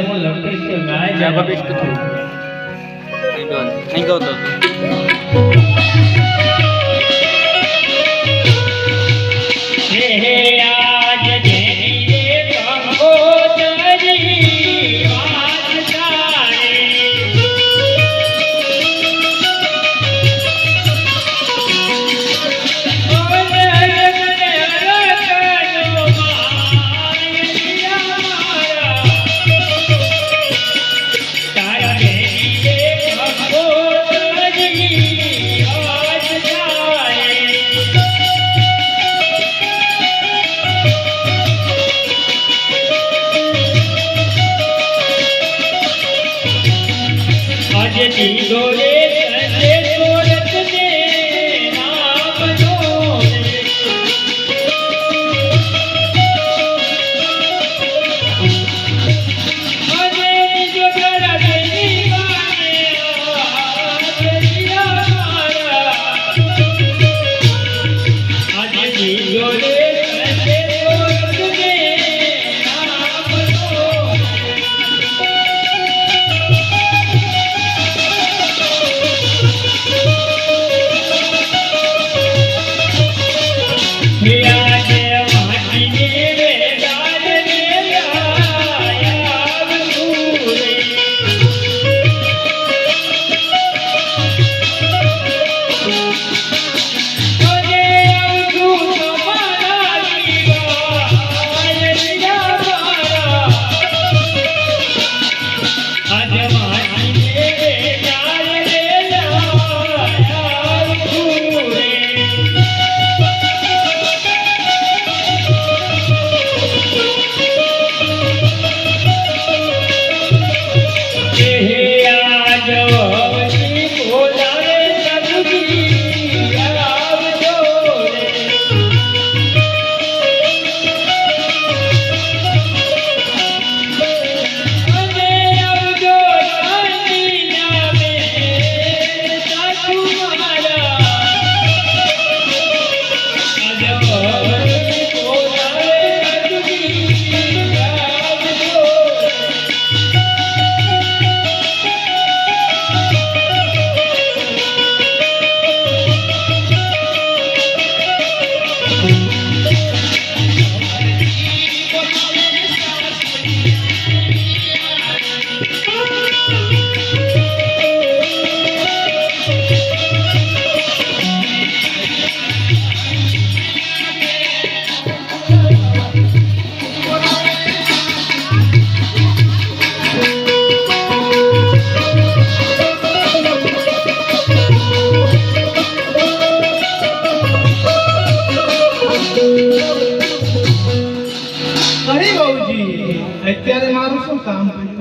હું લખીશ કે ગાય જવાબ ઇષ્ટ થયું નહીં ગૌતો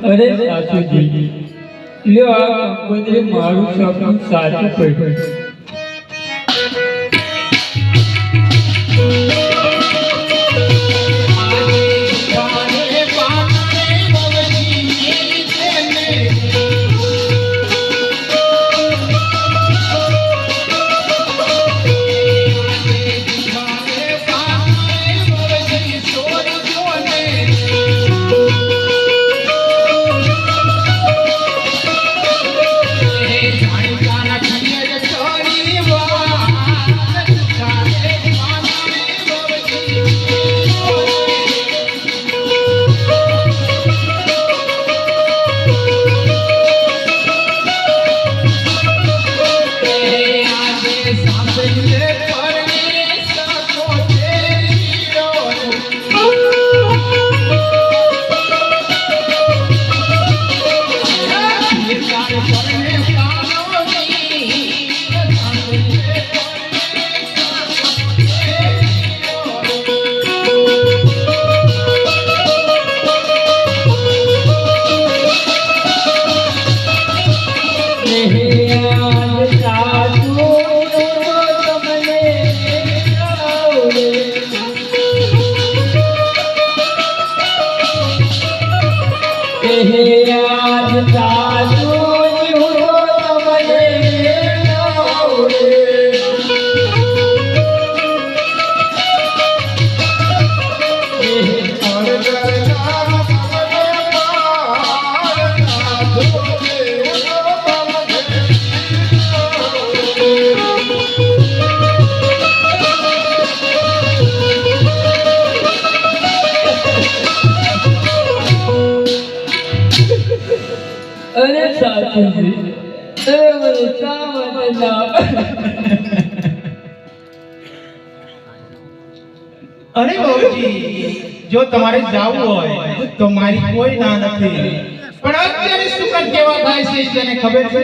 અરે સાસુજી લ્યો આ કંકોત્રી મારું સપનું સાચું પડ્યું અરે સાચુજી અરે મને શા માટે ના અરે બાબુજી જો તમારે જાવું હોય તો મારી કોઈ ના નથી પણ અત્યારે શું કર કેવા થાય છે તેને ખબર છે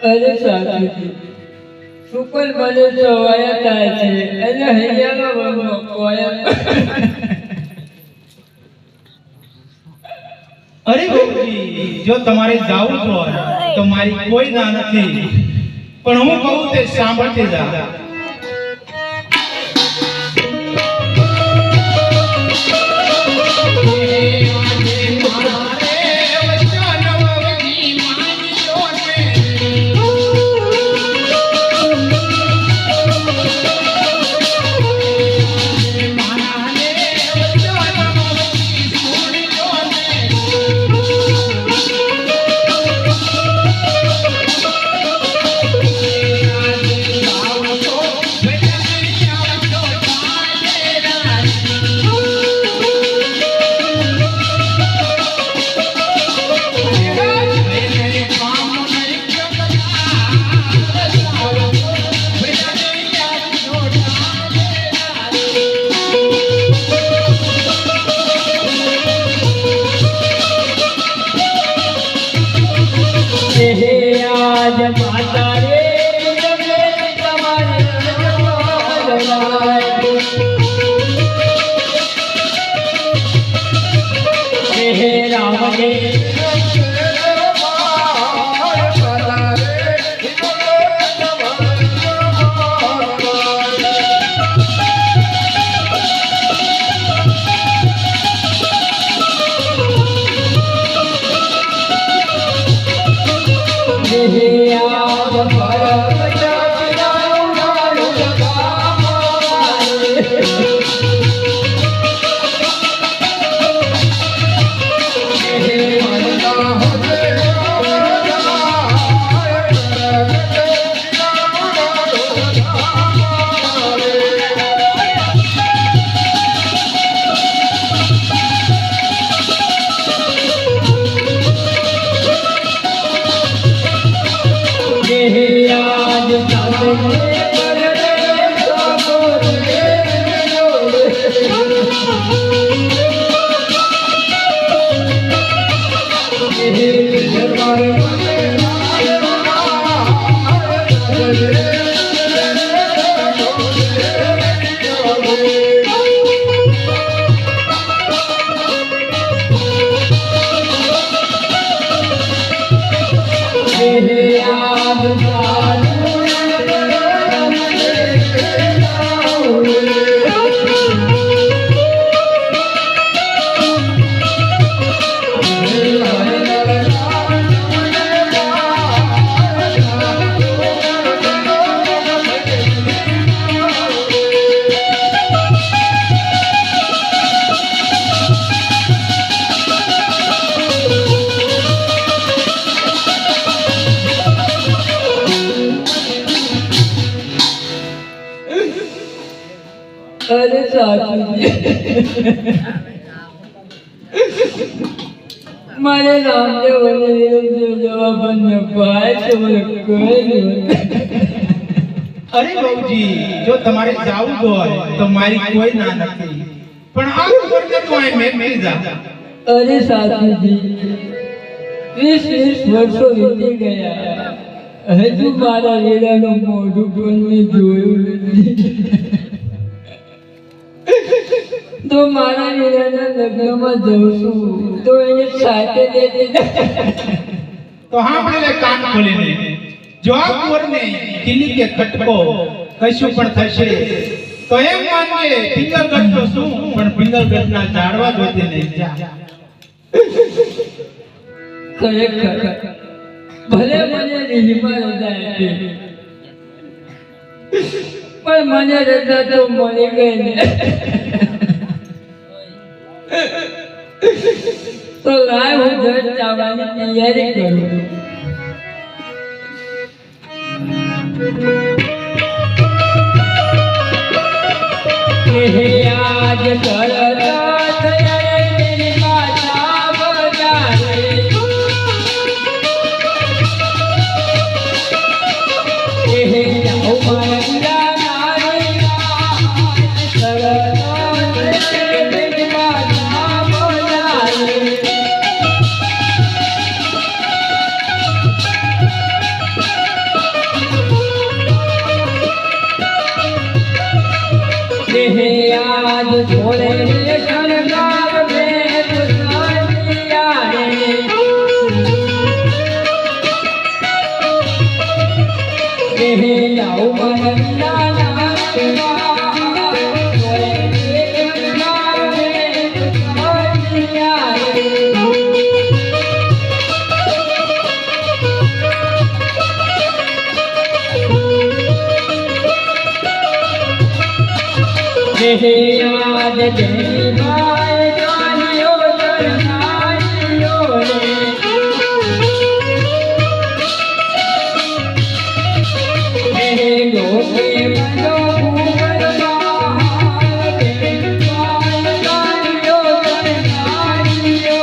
અરે સાચુજી સુકલ મને સવાયા થાય છે અને હૈયાના મનમાં કોયા અરે બાબુજી જો તમારે જાવું જ હોય તો મારી કોઈ ના નથી પણ હું કહું તે સાંભળતી જા અરે સાચુજી મારે રામદેવ અને વિરમદેવ જેવા બંને ભાઈ છે મને કોઈ નહીં અરે બહુજી જો તમારે જાવું હોય તો મારી કોઈ ના નથી પણ આ કુંવરને તો અહીં મેં જા અરે સાચુજી 20 વર્ષો વીતી ગયા હજુ મારા વીરાનું મોઢું પણ મેં જોયું નથી તો મારા વીરાના લગ્નમાં જઉં છું તો એને સાથે લેતી તો આપણે લે કાન ખોલીને જો આ કુંવરને કિલી કે ખટકો કશું પણ થશે તો એમ માનીએ પિંગલગઢ તો શું પણ પિંગલગઢના ઝાડવા જોતે નહીં જા ખરેખર ભલે મને રીહમાં રજા આપી પણ મને રજા તો મળી ગઈ ને તો લાય હું ઘર જવાની તૈયારી કરું આજ કરતા તેરી માતા બજારે જાઓ મારા નારી કરતા તેરી માતા બજારે आज थोड़े शनगार में तुझानिया रे आओ मनना ना थोड़े शनगार में तुझानिया रे आज तेरी माय जानियो दरनाइयो रे मेरे लोके मनो भूगरमा तेरी माय जानियो दरनाइयो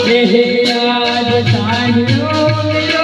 रे आज जानियो